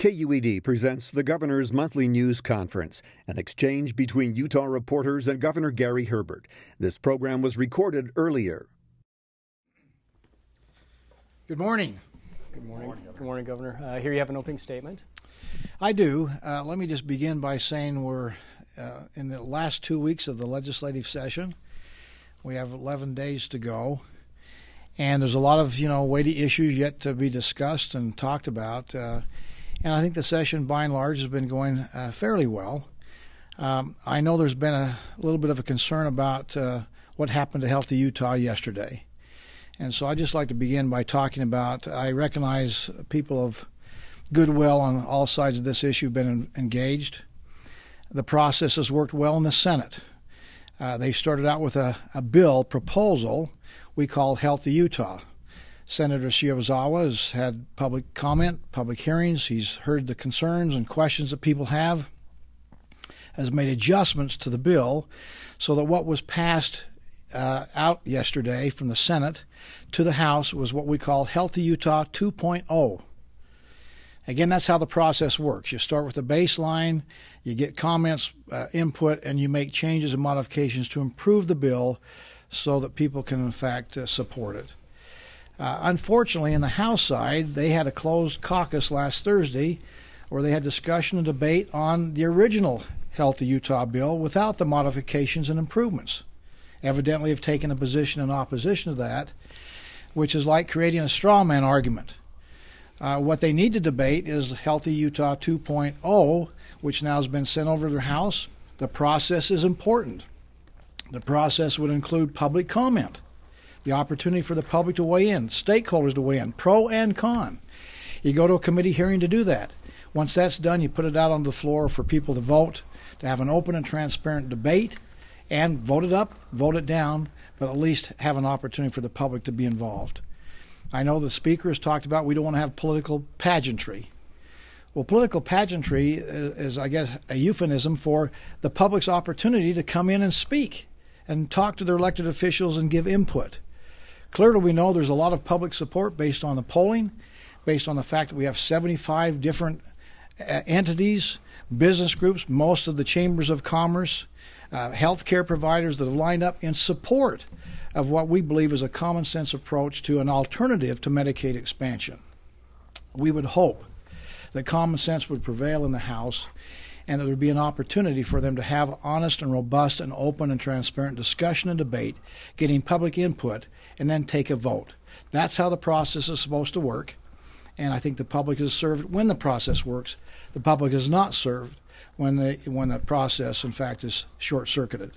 KUED presents the Governor's Monthly News Conference, an exchange between Utah reporters and Governor Gary Herbert. This program was recorded earlier. Good morning. Good morning. Good morning, Governor. Here you have an opening statement. I do. Let me just begin by saying we're in the last 2 weeks of the legislative session. We have 11 days to go. And there's a lot of, weighty issues yet to be discussed and talked about. And I think the session, by and large, has been going fairly well. I know there's been a little bit of a concern about what happened to Healthy Utah yesterday. And so I'd just like to begin by talking about, I recognize people of goodwill on all sides of this issue have been engaged. The process has worked well in the Senate. They started out with a bill proposal we call Healthy Utah. Senator Shiozawa has had public comment, public hearings. He's heard the concerns and questions that people have, has made adjustments to the bill so that what was passed out yesterday from the Senate to the House was what we call Healthy Utah 2.0. Again, that's how the process works. You start with a baseline, you get comments, input, and you make changes and modifications to improve the bill so that people can, in fact, support it. Unfortunately, in the House side, they had a closed caucus last Thursday where they had discussion and debate on the original Healthy Utah bill without the modifications and improvements. Evidently have taken a position in opposition to that, which is like creating a straw man argument. What they need to debate is Healthy Utah 2.0, which now has been sent over to the House. The process is important. The process would include public comment, the opportunity for the public to weigh in, stakeholders to weigh in, pro and con. You go to a committee hearing to do that. Once that's done, you put it out on the floor for people to vote, to have an open and transparent debate, and vote it up, vote it down, but at least have an opportunity for the public to be involved. I know the Speaker has talked about we don't want to have political pageantry. Well, political pageantry is, I guess, a euphemism for the public's opportunity to come in and speak and talk to their elected officials and give input. Clearly, we know there's a lot of public support based on the polling, based on the fact that we have 75 different entities, business groups, most of the chambers of commerce, healthcare providers that have lined up in support of what we believe is a common sense approach to an alternative to Medicaid expansion. We would hope that common sense would prevail in the House and that there would be an opportunity for them to have honest and robust and open and transparent discussion and debate, getting public input, and then take a vote. That's how the process is supposed to work, and I think the public is served when the process works. The public is not served when the process, in fact, is short-circuited.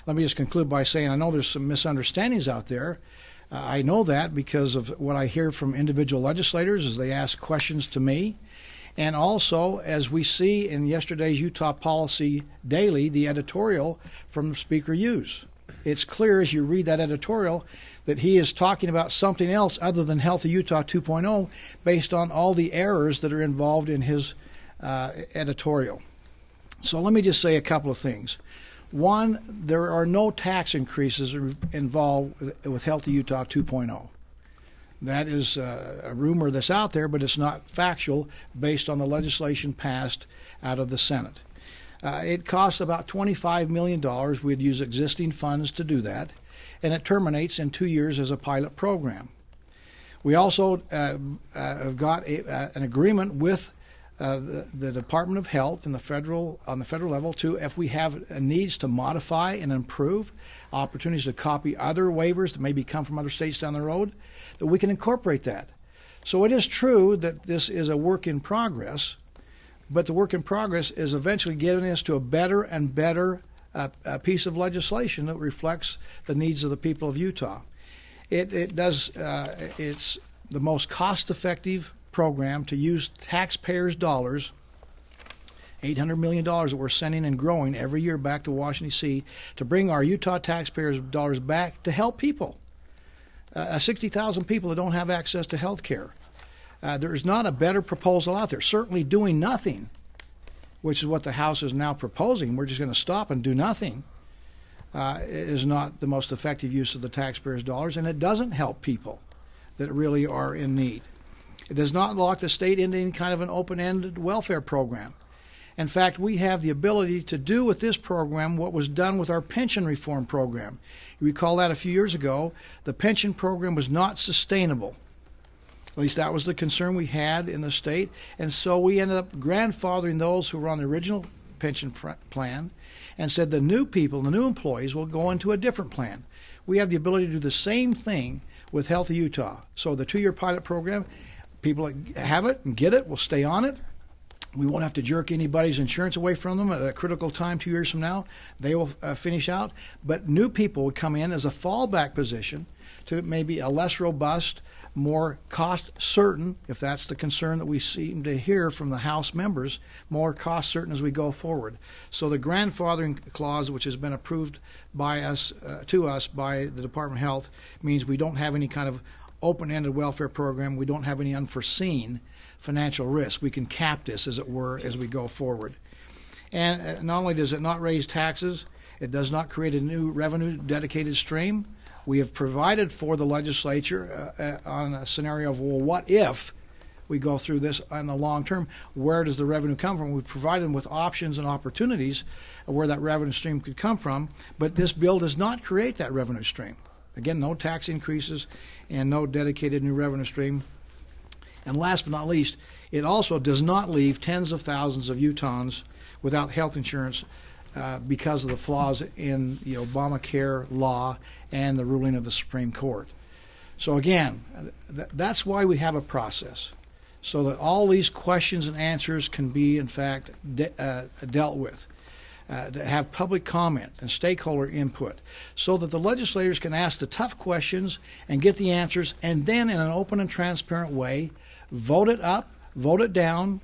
Let me just conclude by saying I know there's some misunderstandings out there. I know that because of what I hear from individual legislators as they ask questions to me. And also, as we see in yesterday's Utah Policy Daily, the editorial from Speaker Hughes. It's clear as you read that editorial that he is talking about something else other than Healthy Utah 2.0 based on all the errors that are involved in his editorial. So let me just say a couple of things. One, there are no tax increases involved with Healthy Utah 2.0. That is a rumor that's out there, but it's not factual based on the legislation passed out of the Senate. It costs about $25 million. We'd use existing funds to do that, and it terminates in 2 years as a pilot program. We also have got an agreement with the Department of Health and on the federal level to, if we have needs to modify and improve, opportunities to copy other waivers that maybe come from other states down the road, that we can incorporate that. So it is true that this is a work in progress, but the work in progress is eventually getting us to a better and better piece of legislation that reflects the needs of the people of Utah. It's the most cost-effective program to use taxpayers' dollars, $800 million that we're sending and growing every year back to Washington, D.C., to bring our Utah taxpayers' dollars back to help people. 60,000 people that don't have access to health care. There is not a better proposal out there. Certainly doing nothing, which is what the House is now proposing, we're just going to stop and do nothing, is not the most effective use of the taxpayers' dollars, and it doesn't help people that really are in need. It does not lock the state into any kind of an open-ended welfare program. In fact, we have the ability to do with this program what was done with our pension reform program. You recall that a few years ago, the pension program was not sustainable. At least that was the concern we had in the state. And so we ended up grandfathering those who were on the original pension plan and said the new people, the new employees, will go into a different plan. We have the ability to do the same thing with Healthy Utah. So the 2-year pilot program, people that have it and get it will stay on it. We won't have to jerk anybody's insurance away from them at a critical time 2 years from now. They will finish out. But new people would come in as a fallback position to maybe a less robust, more cost certain, if that's the concern that we seem to hear from the House members, more cost certain as we go forward. So the grandfathering clause, which has been approved by us to us by the Department of Health, means we don't have any kind of open-ended welfare program. We don't have any unforeseen financial risk. We can cap this, as it were, as we go forward. And not only does it not raise taxes, it does not create a new revenue dedicated stream. We have provided for the legislature on a scenario of, well, what if we go through this on the long term? Where does the revenue come from? We've provided them with options and opportunities where that revenue stream could come from, but this bill does not create that revenue stream. Again, no tax increases and no dedicated new revenue stream. And last but not least, it also does not leave tens of thousands of Utahns without health insurance because of the flaws in the Obamacare law and the ruling of the Supreme Court. So again, that's why we have a process, so that all these questions and answers can be, in fact, dealt with. To have public comment and stakeholder input so that the legislators can ask the tough questions and get the answers, and then in an open and transparent way vote it up, vote it down,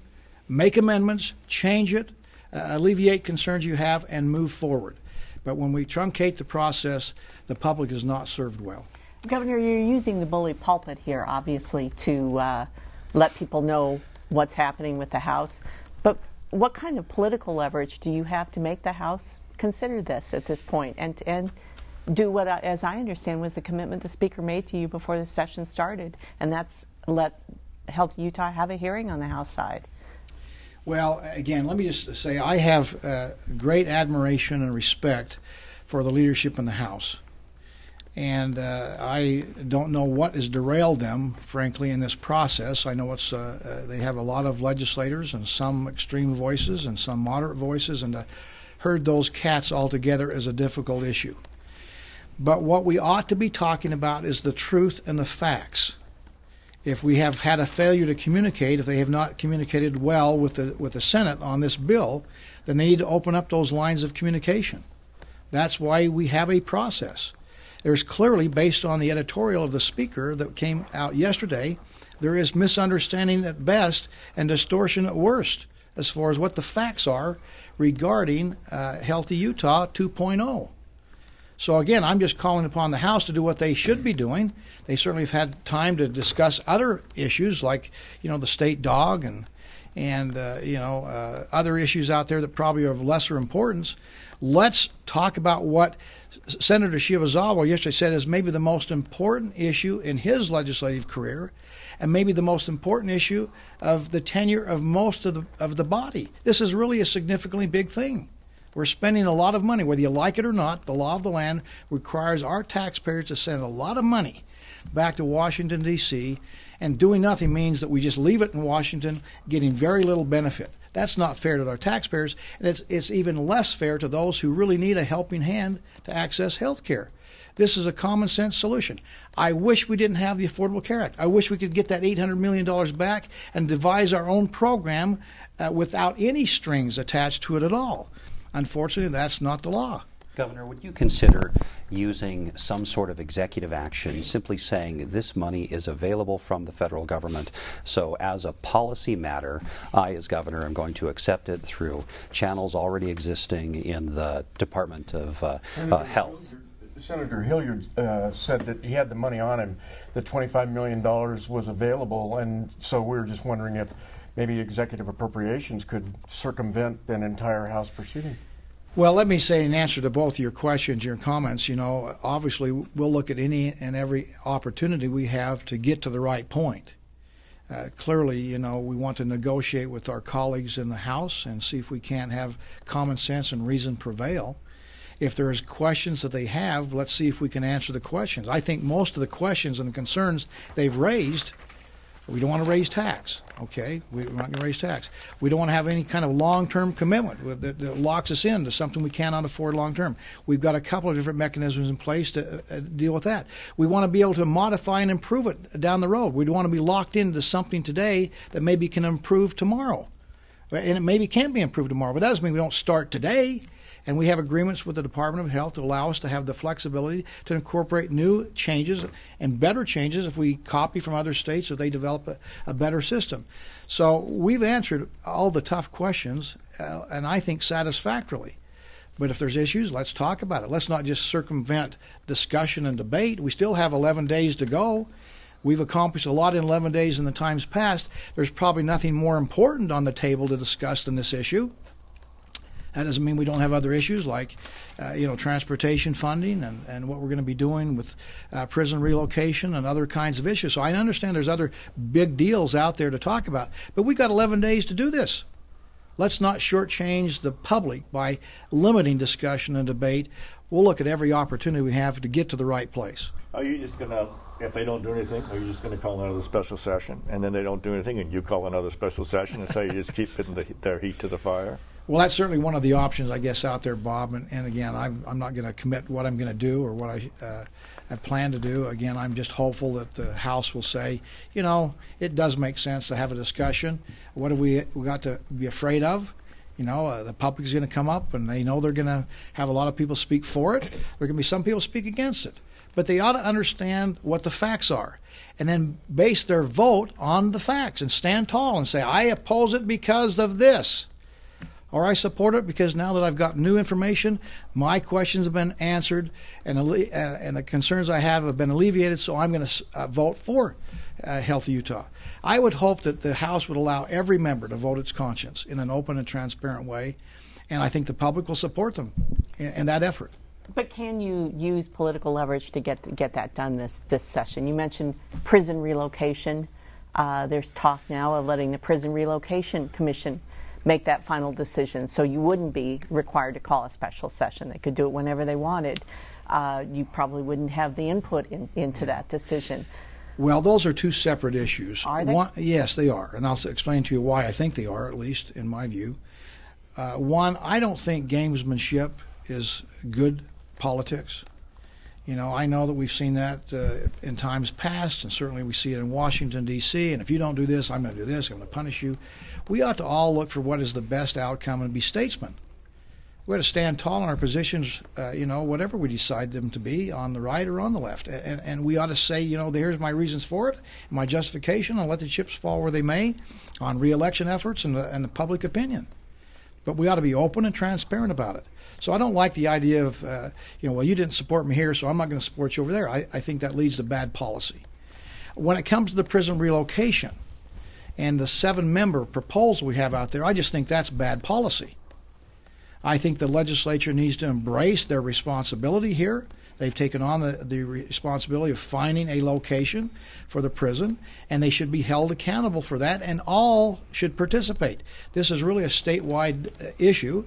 make amendments, change it, alleviate concerns you have, and move forward. But when we truncate the process, the public is not served well. Governor, you're using the bully pulpit here, obviously, to let people know what's happening with the House. But what kind of political leverage do you have to make the House consider this at this point and do what, as I understand, was the commitment the Speaker made to you before the session started, and that's let Healthy Utah have a hearing on the House side? Well, again, let me just say I have great admiration and respect for the leadership in the House. And I don't know what has derailed them, frankly, in this process. I know it's they have a lot of legislators and some extreme voices and some moderate voices, and to herd those cats all together is a difficult issue. But what we ought to be talking about is the truth and the facts. If we have had a failure to communicate, if they have not communicated well with the Senate on this bill, then they need to open up those lines of communication. That's why we have a process. There's clearly, based on the editorial of the Speaker that came out yesterday, there is misunderstanding at best and distortion at worst as far as what the facts are regarding Healthy Utah 2.0. So again, I'm just calling upon the House to do what they should be doing. They certainly have had time to discuss other issues like, the state dog and other issues out there that probably are of lesser importance. Let's talk about what Senator Shivazawa yesterday said is maybe the most important issue in his legislative career, and maybe the most important issue of the tenure of most of the body. This is really a significantly big thing. We're spending a lot of money, whether you like it or not. The law of the land requires our taxpayers to send a lot of money back to Washington, D.C., and doing nothing means that we just leave it in Washington getting very little benefit. That's not fair to our taxpayers, and it's even less fair to those who really need a helping hand to access health care. This is a common sense solution. I wish we didn't have the Affordable Care Act. I wish we could get that $800 million back and devise our own program without any strings attached to it at all. Unfortunately, that's not the law. Governor, would you consider using some sort of executive action, simply saying this money is available from the federal government, so as a policy matter, I, as governor, am going to accept it through channels already existing in the Department of Health? Senator Hilliard said that he had the money on him, that $25 million was available, and so we were just wondering if maybe executive appropriations could circumvent an entire House proceeding. Well, let me say in answer to both your questions, your comments, obviously we'll look at any and every opportunity we have to get to the right point. Clearly, we want to negotiate with our colleagues in the House and see if we can't have common sense and reason prevail. If there's questions that they have, let's see if we can answer the questions. I think most of the questions and the concerns they've raised, we don't want to raise tax, okay? We're not going to raise tax. We don't want to have any kind of long-term commitment that locks us into something we cannot afford long-term. We've got a couple of different mechanisms in place to deal with that. We want to be able to modify and improve it down the road. We don't want to be locked into something today that maybe can improve tomorrow. And it maybe can't be improved tomorrow, but that doesn't mean we don't start today. And we have agreements with the Department of Health to allow us to have the flexibility to incorporate new changes and better changes if we copy from other states, if they develop a better system. So we've answered all the tough questions, and I think satisfactorily. But if there's issues, let's talk about it. Let's not just circumvent discussion and debate. We still have 11 days to go. We've accomplished a lot in 11 days in the times past. There's probably nothing more important on the table to discuss than this issue. That doesn't mean we don't have other issues like, transportation funding and what we're going to be doing with prison relocation and other kinds of issues. So I understand there's other big deals out there to talk about, but we've got 11 days to do this. Let's not shortchange the public by limiting discussion and debate. We'll look at every opportunity we have to get to the right place. Are you just going to, if they don't do anything, are you just going to call another special session, and then they don't do anything, and you call another special session, and so you just keep putting their heat to the fire? Well, that's certainly one of the options, I guess, out there, Bob. And again, I'm not going to commit what I'm going to do or what I have planned to do. Again, I'm just hopeful that the House will say, it does make sense to have a discussion. What have we got to be afraid of? The public is going to come up, and they know they're going to have a lot of people speak for it. There are going to be some people speak against it. But they ought to understand what the facts are and then base their vote on the facts and stand tall and say, I oppose it because of this. Or I support it because now that I've got new information, my questions have been answered and the concerns I have been alleviated, so I'm going to vote for Healthy Utah. I would hope that the House would allow every member to vote its conscience in an open and transparent way, and I think the public will support them in that effort. But can you use political leverage to get that done this session? You mentioned prison relocation. There's talk now of letting the Prison Relocation Commission make that final decision, so you wouldn't be required to call a special session. They could do it whenever they wanted. You probably wouldn't have the input into that decision. Well, those are two separate issues. Are they? Yes, they are, and I'll explain to you why I think they are, at least in my view. One, I don't think gamesmanship is good politics. I know that we've seen that in times past, and certainly we see it in Washington, D.C., and if you don't do this, I'm going to do this, I'm going to punish you. We ought to all look for what is the best outcome and be statesmen. We ought to stand tall in our positions, whatever we decide them to be, on the right or on the left. And we ought to say, here's my reasons for it, my justification, and let the chips fall where they may on re-election efforts and the public opinion. But we ought to be open and transparent about it. So I don't like the idea of, well, you didn't support me here, so I'm not going to support you over there. I think that leads to bad policy. When it comes to the prison relocation and the 7-member proposal we have out there, I just think that's bad policy. I think the legislature needs to embrace their responsibility here. They've taken on the responsibility of finding a location for the prison, and they should be held accountable for that, and all should participate. This is really a statewide issue,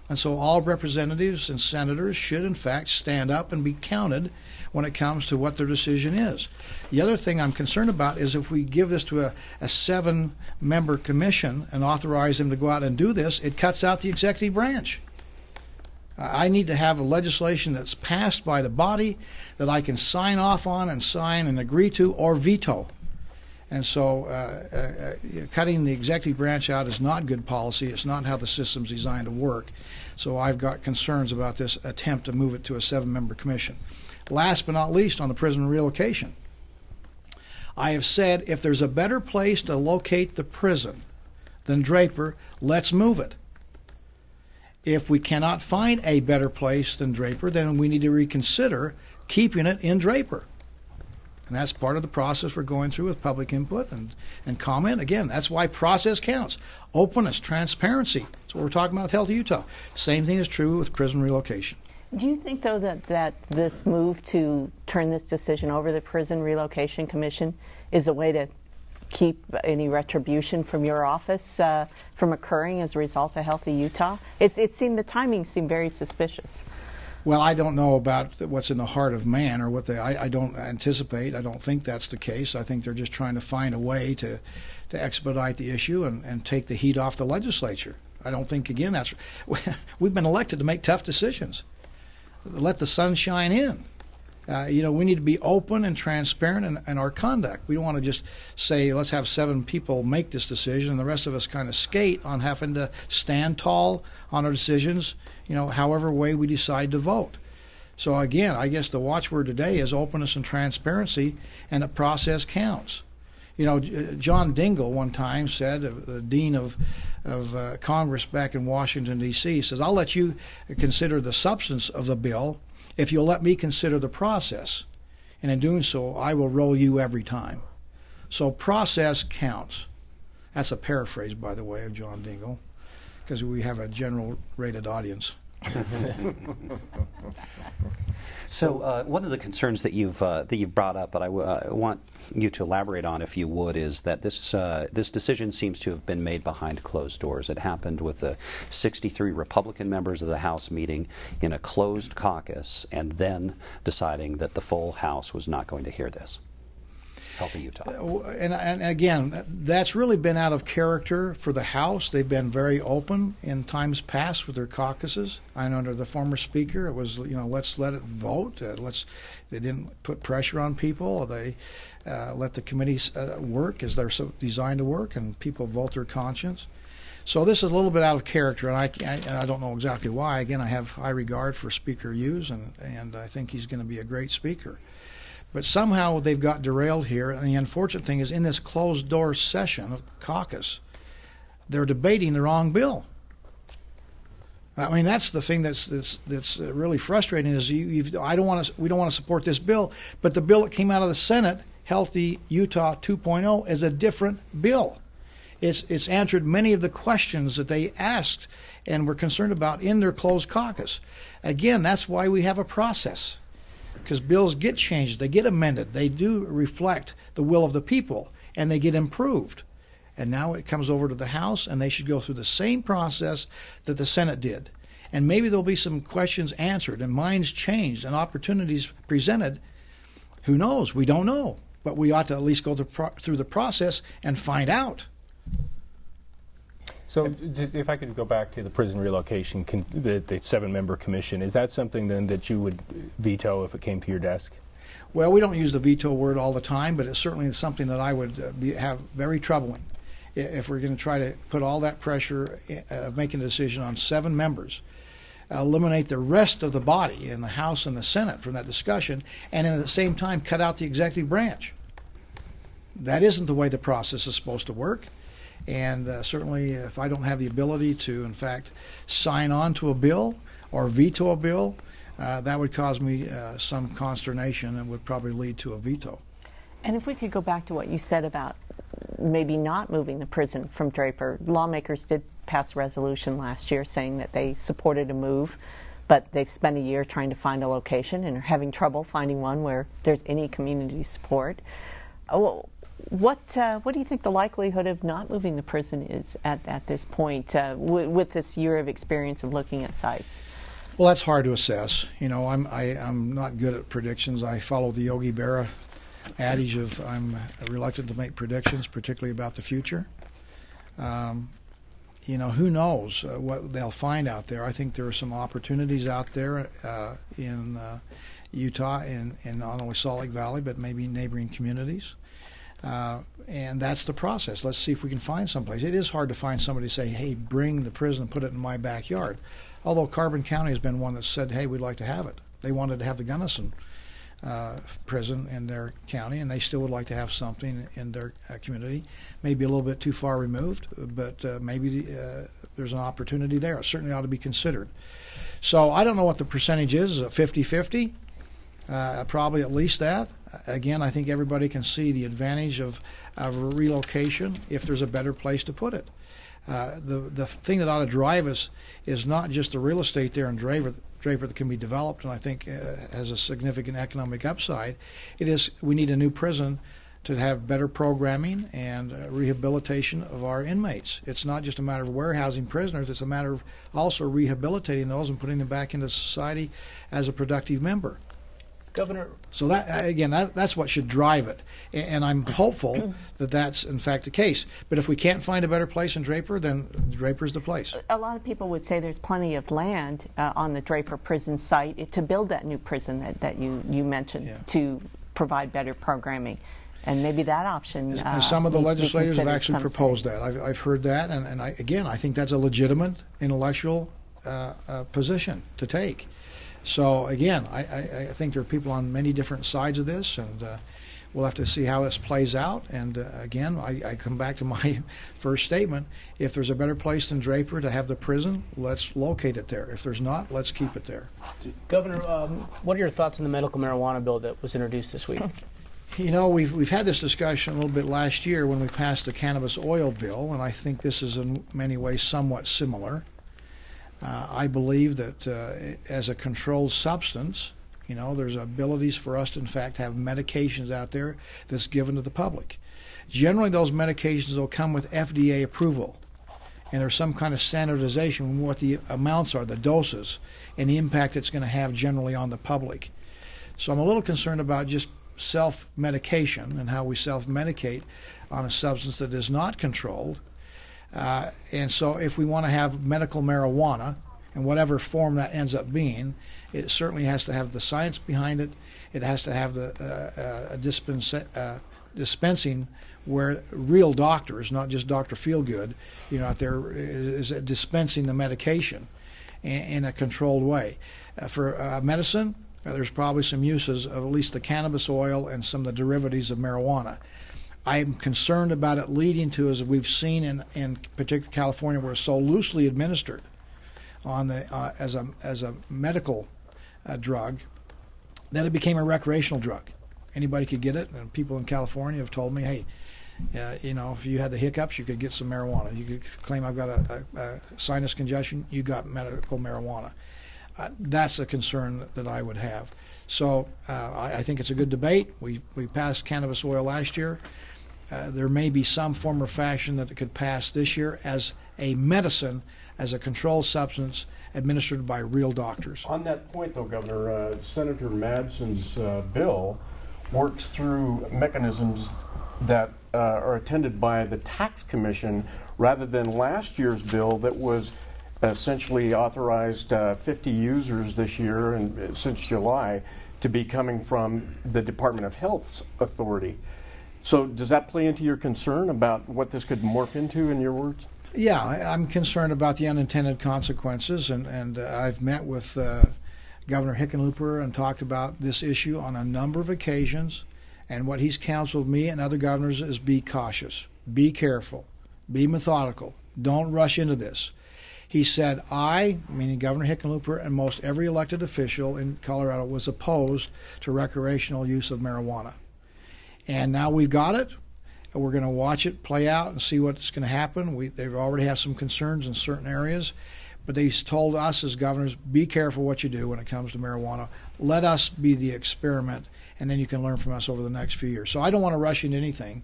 and so all representatives and senators should, in fact, stand up and be counted when it comes to what their decision is. The other thing I'm concerned about is if we give this to a 7-member commission and authorize them to go out and do this, it cuts out the executive branch. I need to have a legislation that's passed by the body that I can sign off on and sign and agree to or veto. And so cutting the executive branch out is not good policy. It's not how the system's designed to work. So I've got concerns about this attempt to move it to a 7-member commission. Last but not least, on the prison relocation, I have said if there's a better place to locate the prison than Draper, let's move it. If we cannot find a better place than Draper, then we need to reconsider keeping it in Draper. And that's part of the process we're going through with public input and comment. Again, that's why process counts. Openness, transparency. That's what we're talking about with Healthy Utah. Same thing is true with prison relocation. Do you think, though, that this move to turn this decision over to the Prison Relocation Commission is a way to keep any retribution from your office from occurring as a result of Healthy Utah? The timing seemed very suspicious. Well, I don't know about what's in the heart of man, or what I don't anticipate. I don't think that's the case. I think they're just trying to find a way to expedite the issue and take the heat off the legislature. I don't think, again, we've been elected to make tough decisions. Let the sun shine in. We need to be open and transparent in our conduct. We don't want to just say, let's have 7 people make this decision and the rest of us kind of skate on having to stand tall on our decisions, however way we decide to vote. So again, I guess the watchword today is openness and transparency, and the process counts. John Dingell one time said, the dean of Congress back in Washington, D.C., says, I'll let you consider the substance of the bill if you'll let me consider the process. And in doing so, I will roll you every time. So process counts. That's a paraphrase, by the way, of John Dingell, because we have a general rated audience. So one of the concerns that you've brought up, but I want you to elaborate on, if you would, is that this decision seems to have been made behind closed doors. It happened with the 63 Republican members of the House meeting in a closed caucus, and then deciding that the full House was not going to hear this. Healthy Utah. And again, that's really been out of character for the House. They've been very open in times past with their caucuses. And under the former Speaker, it was, let's let it vote. They didn't put pressure on people. They let the committees work as they're designed to work, and people vote their conscience. So this is a little bit out of character, and I don't know exactly why. Again, I have high regard for Speaker Hughes, and I think he's going to be a great speaker. But somehow they've got derailed here, and the unfortunate thing is in this closed-door session of caucus, they're debating the wrong bill. I mean, that's the thing that's really frustrating is we don't want to support this bill, but the bill that came out of the Senate, Healthy Utah 2.0, is a different bill. It's answered many of the questions that they asked and were concerned about in their closed caucus. Again, that's why we have a process. Because bills get changed, they get amended, they do reflect the will of the people, and they get improved. And now it comes over to the House, and they should go through the same process that the Senate did. And maybe there'll be some questions answered, and minds changed, and opportunities presented. Who knows? We don't know. But we ought to at least go through the process and find out. So if I could go back to the prison relocation, the 7-member commission, is that something then that you would veto if it came to your desk? Well, we don't use the veto word all the time, but it's certainly something that I would have very troubling if we're going to try to put all that pressure of making a decision on 7 members, eliminate the rest of the body in the House and the Senate from that discussion, and at the same time cut out the executive branch. That isn't the way the process is supposed to work. And certainly if I don't have the ability to, in fact, sign on to a bill or veto a bill, that would cause me some consternation and would probably lead to a veto. And if we could go back to what you said about maybe not moving the prison from Draper, lawmakers did pass a resolution last year saying that they supported a move, but they've spent a year trying to find a location and are having trouble finding one where there's any community support. What do you think the likelihood of not moving the prison is at this point with this year of experience of looking at sites? Well, that's hard to assess. I'm not good at predictions. I follow the Yogi Berra adage of I'm reluctant to make predictions, particularly about the future. Who knows what they'll find out there. I think there are some opportunities out there in Utah and not only Salt Lake Valley, but maybe neighboring communities. And that's the process. Let's see if we can find someplace. It is hard to find somebody to say, hey, bring the prison and put it in my backyard. Although Carbon County has been one that said, hey, we'd like to have it. They wanted to have the Gunnison prison in their county, and they still would like to have something in their community. Maybe a little bit too far removed, but maybe there's an opportunity there. It certainly ought to be considered. So I don't know what the percentage is, 50-50? Probably at least that. Again, I think everybody can see the advantage of relocation if there's a better place to put it. The thing that ought to drive us is not just the real estate there in Draper that can be developed and I think has a significant economic upside. It is we need a new prison to have better programming and rehabilitation of our inmates. It's not just a matter of warehousing prisoners, it's a matter of also rehabilitating those and putting them back into society as a productive member. Governor. So that, again, that's what should drive it, and I'm hopeful that that's in fact the case. But if we can't find a better place in Draper, then Draper's the place. A lot of people would say there's plenty of land on the Draper prison site to build that new prison that you mentioned, to provide better programming. And maybe that option. Some of the legislators have actually proposed state. that. I've heard that, and I think that's a legitimate intellectual position to take. So again, I think there are people on many different sides of this, and we'll have to see how this plays out. And again, I come back to my first statement. If there's a better place than Draper to have the prison, let's locate it there. If there's not, let's keep it there. Governor, what are your thoughts on the medical marijuana bill that was introduced this week? You know, we've had this discussion a little bit last year when we passed the cannabis oil bill, and I think this is in many ways somewhat similar. I believe that as a controlled substance, you know, there's abilities for us to in fact have medications out there that's given to the public. Generally, those medications will come with FDA approval, and there's some kind of standardization on what the amounts are, the doses, and the impact it's going to have generally on the public. So I'm a little concerned about just self-medication and how we self-medicate on a substance that is not controlled. And so if we want to have medical marijuana, in whatever form that ends up being, it certainly has to have the science behind it. It has to have the dispensing where real doctors, not just Dr. Feelgood, you know, out there is dispensing the medication in a controlled way. For medicine, there's probably some uses of at least the cannabis oil and some of the derivatives of marijuana. I'm concerned about it leading to, as we've seen in particular California, where it's so loosely administered on the as a medical drug, that it became a recreational drug. Anybody could get it, and people in California have told me, hey, you know, if you had the hiccups, you could get some marijuana. You could claim I've got a sinus congestion, you got medical marijuana. That's a concern that I would have. So I think it's a good debate. We passed cannabis oil last year. There may be some form or fashion that it could pass this year as a medicine, as a controlled substance administered by real doctors. On that point, though, Governor, Senator Madsen's bill works through mechanisms that are attended by the tax commission rather than last year's bill that was essentially authorized 50 users this year and since July to be coming from the Department of Health's authority. So does that play into your concern about what this could morph into, in your words? Yeah, I'm concerned about the unintended consequences, and I've met with Governor Hickenlooper and talked about this issue on a number of occasions, and what he's counseled me and other governors is be cautious, be careful, be methodical, don't rush into this. He said, meaning Governor Hickenlooper, and most every elected official in Colorado was opposed to recreational use of marijuana. And now we've got it. We're going to watch it play out and see what's going to happen. They've already have some concerns in certain areas, but they told us as governors, be careful what you do when it comes to marijuana. Let us be the experiment, and then you can learn from us over the next few years. So I don't want to rush into anything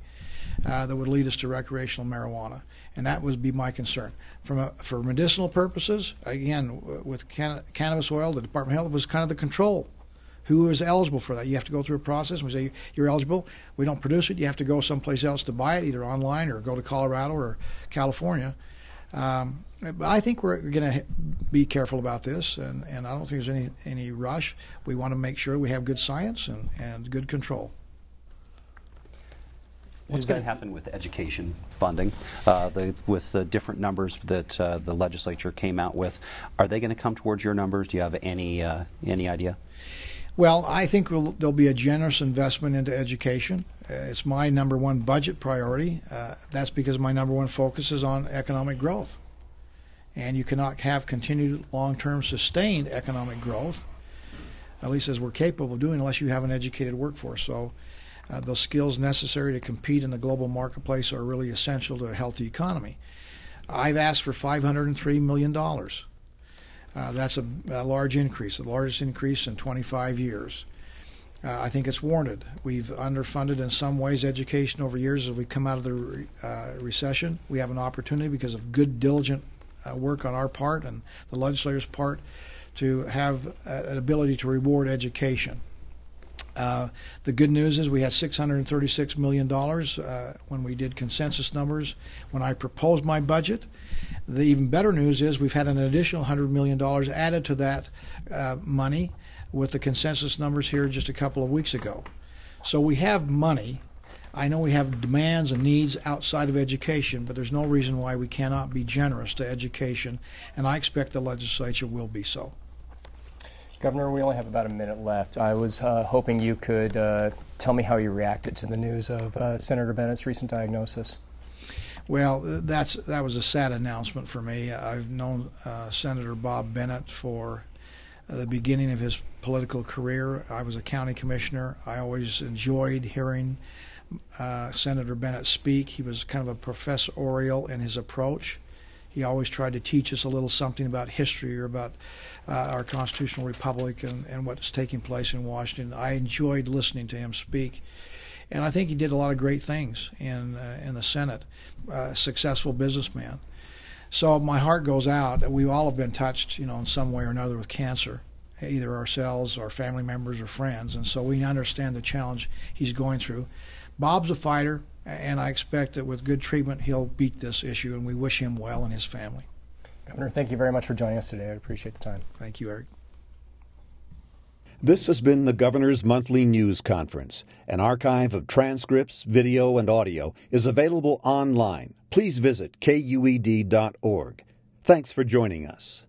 that would lead us to recreational marijuana, and that would be my concern. For medicinal purposes, again, with cannabis oil, the Department of Health was kind of the control. Who is eligible for that? You have to go through a process. We say you're eligible. We don't produce it. You have to go someplace else to buy it, either online or go to Colorado or California. But I think we're going to be careful about this, and I don't think there's any rush. We want to make sure we have good science and good control. What's going to happen with education funding, with the different numbers that the legislature came out with? Are they going to come towards your numbers? Do you have any idea? Well, I think there'll be a generous investment into education. It's my number one budget priority. That's because my number one focus is on economic growth. And you cannot have continued long-term sustained economic growth, at least as we're capable of doing, unless you have an educated workforce. So those skills necessary to compete in the global marketplace are really essential to a healthy economy. I've asked for $503 million. That's a large increase, the largest increase in 25 years. I think it's warranted. We've underfunded in some ways education over years as we come out of the recession. We have an opportunity because of good, diligent work on our part and the legislators' part to have an ability to reward education. The good news is we had $636 million when we did consensus numbers when I proposed my budget. The even better news is we've had an additional $100 million added to that money with the consensus numbers here just a couple of weeks ago. So we have money. I know we have demands and needs outside of education, but there's no reason why we cannot be generous to education, and I expect the legislature will be so. Governor, we only have about a minute left. I was hoping you could tell me how you reacted to the news of Senator Bennett's recent diagnosis. Well, that was a sad announcement for me. I've known Senator Bob Bennett for the beginning of his political career. I was a county commissioner. I always enjoyed hearing Senator Bennett speak. He was kind of a professorial in his approach. He always tried to teach us a little something about history or about our constitutional republic and what's taking place in Washington. I enjoyed listening to him speak, and I think he did a lot of great things in the Senate. Successful businessman. So my heart goes out. We all have been touched, in some way or another with cancer, either ourselves, our family members, or friends, and so we understand the challenge he's going through. Bob's a fighter, and I expect that with good treatment he'll beat this issue, and we wish him well and his family. Governor, thank you very much for joining us today. I appreciate the time. Thank you, Eric. This has been the Governor's Monthly News Conference. An archive of transcripts, video, and audio is available online. Please visit KUED.org. Thanks for joining us.